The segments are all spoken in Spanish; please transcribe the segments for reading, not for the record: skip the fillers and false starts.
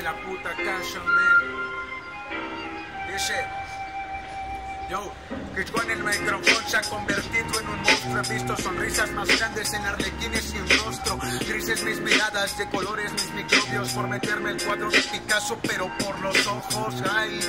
la puta canción, man. Dice, yo, que Juan el micrófono se ha convertido en un monstruo. He visto sonrisas más grandes en arlequines sin rostro. Grises mis miradas, de colores mis microbios. Por meterme el cuadro de Picasso, pero por los ojos, ay.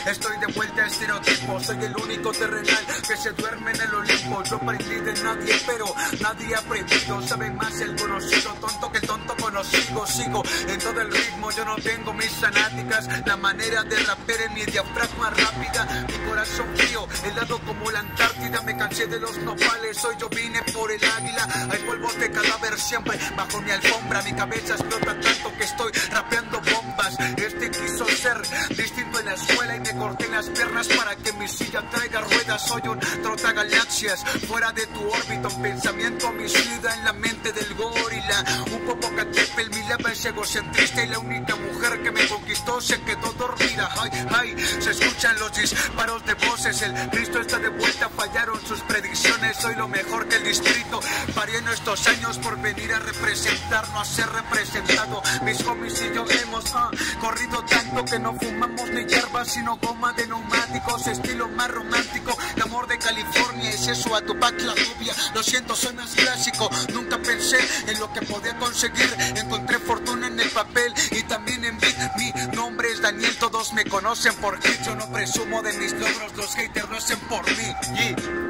Estoy de vuelta a estereotipo. Soy el único terrenal que se duerme en el Olimpo. Yo aprendí de nadie, pero nadie ha aprendido. Sabe más el conocido tonto que el tonto conocido. Sigo en todo el ritmo, yo no tengo mis fanáticas. La manera de rapear en mi diafragma rápida. Mi corazón frío, helado como la Antártida. Me cansé de los nopales, hoy yo vine por el águila. Hay polvos de cadáver siempre bajo mi alfombra. Mi cabeza explota tanto que estoy rapeando bombas. Este quiso ser distinto en la escuela y me corté las piernas para que mi silla traiga ruedas. Soy un trotagalaxias fuera de tu órbita. Un pensamiento homicida en la mente del gorila. Un Popocatépetl, mi leva es egocentrista y la única mujer que me conquistó se quedó dormida. Ay, ay, se escuchan los disparos de voces. El Cristo está de vuelta, fallaron sus predicciones. Soy lo mejor que el distrito. Paré en estos años por venir a representar, no a ser representado. Mis homies y yo hemos corrido tanto que no fumamos ni hierba, sino goma de neumáticos. Estilo más romántico, el amor de California. Es eso a Tupac la rubia. Lo siento, soy más clásico. Nunca pensé en lo que podía conseguir. Encontré fortuna en el papel y también en beat. Mi nombre es Daniel, todos me conocen por hit. Yo no presumo de mis logros, los haters lo hacen por mí.